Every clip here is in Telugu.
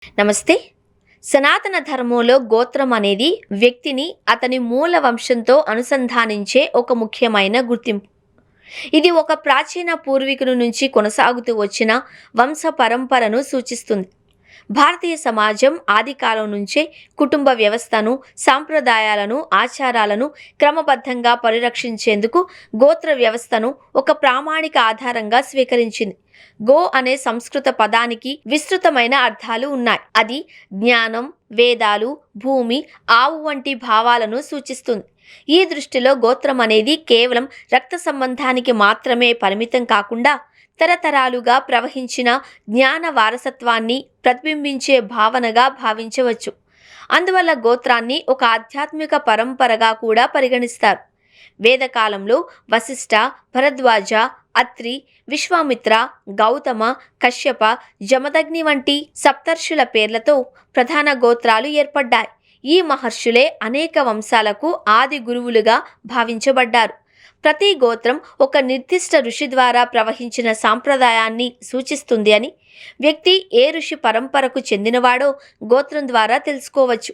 నమస్తే. సనాతన ధర్మంలో గోత్రం అనేది వ్యక్తిని అతని మూల వంశంతో అనుసంధానించే ఒక ముఖ్యమైన గుర్తింపు. ఇది ఒక ప్రాచీన పూర్వీకుల నుంచి కొనసాగుతూ వచ్చిన వంశ పరంపరను సూచిస్తుంది. భారతీయ సమాజం ఆదికాలం నుంచే కుటుంబ వ్యవస్థను, సాంప్రదాయాలను, ఆచారాలను క్రమబద్ధంగా పరిరక్షించేందుకు గోత్ర వ్యవస్థను ఒక ప్రామాణిక ఆధారంగా స్వీకరించింది. గో అనే సంస్కృత పదానికి విస్తృతమైన అర్థాలు ఉన్నాయి. అది జ్ఞానం, వేదాలు, భూమి, ఆవు వంటి భావాలను సూచిస్తుంది. ఈ దృష్టిలో గోత్రం అనేది కేవలం రక్త సంబంధానికి మాత్రమే పరిమితం కాకుండా తరతరాలుగా ప్రవహించిన జ్ఞాన వారసత్వాన్ని ప్రతిబింబించే భావనగా భావించవచ్చు. అందువల్ల గోత్రాన్ని ఒక ఆధ్యాత్మిక పరంపరగా కూడా పరిగణిస్తారు. వేదకాలంలో వశిష్ఠ, భరద్వాజ, అత్రి, విశ్వామిత్ర, గౌతమ, కశ్యప, జమదగ్ని వంటి సప్తర్షుల పేర్లతో ప్రధాన గోత్రాలు ఏర్పడ్డాయి. ఈ మహర్షులే అనేక వంశాలకు ఆది గురువులుగా భావించబడ్డారు. ప్రతి గోత్రం ఒక నిర్దిష్ట ఋషి ద్వారా ప్రవహించిన సాంప్రదాయాన్ని సూచిస్తుంది అని వ్యక్తి ఏ ఋషి పరంపరకు చెందినవాడో గోత్రం ద్వారా తెలుసుకోవచ్చు.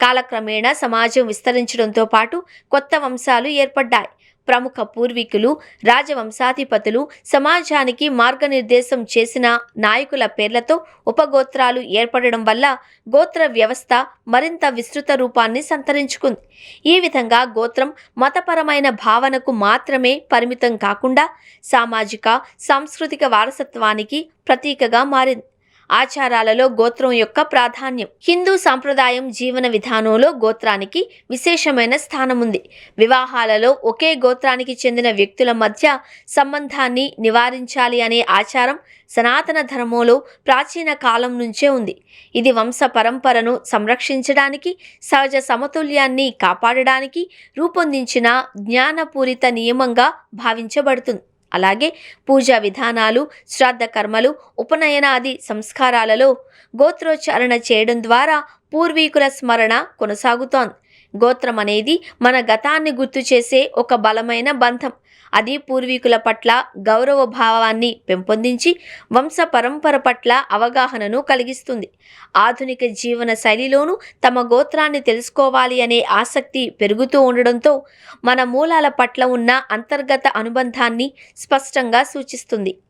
కాలక్రమేణా సమాజం విస్తరించడంతో పాటు కొత్త వంశాలు ఏర్పడ్డాయి. ప్రముఖ పూర్వీకులు, రాజవంశాధిపతులు, సమాజానికి మార్గనిర్దేశం చేసిన నాయకుల పేర్లతో ఉపగోత్రాలు ఏర్పడడం వల్ల గోత్ర వ్యవస్థ మరింత విస్తృత రూపాన్ని సంతరించుకుంది. ఈ విధంగా గోత్రం మతపరమైన భావనకు మాత్రమే పరిమితం కాకుండా సామాజిక, సాంస్కృతిక వారసత్వానికి ప్రతీకగా మారింది. ఆచారాలలో గోత్రం యొక్క ప్రాధాన్యం. హిందూ సాంప్రదాయం జీవన విధానంలో గోత్రానికి విశేషమైన స్థానం ఉంది. వివాహాలలో ఒకే గోత్రానికి చెందిన వ్యక్తుల మధ్య సంబంధాన్ని నివారించాలి అనే ఆచారం సనాతన ధర్మంలో ప్రాచీన కాలం నుంచే ఉంది. ఇది వంశ పరంపరను సంరక్షించడానికి, సహజ సమతుల్యాన్ని కాపాడడానికి రూపొందించిన జ్ఞానపూరిత నియమంగా భావించబడుతుంది. అలాగే పూజా విధానాలు, శ్రాద్ధ కర్మలు, ఉపనయనాది సంస్కారాలలో గోత్రోచ్చారణ చేయడం ద్వారా పూర్వీకుల స్మరణ కొనసాగుతోంది. గోత్రం అనేది మన గతాన్ని గుర్తు చేసే ఒక బలమైన బంధం. అది పూర్వీకుల పట్ల గౌరవ భావాన్ని పెంపొందించి వంశ పరంపర పట్ల అవగాహనను కలిగిస్తుంది. ఆధునిక జీవన శైలిలోనూ తమ గోత్రాన్ని తెలుసుకోవాలి అనే ఆసక్తి పెరుగుతూ ఉండడంతో మన మూలాల పట్ల ఉన్న అంతర్గత అనుబంధాన్ని స్పష్టంగా సూచిస్తుంది.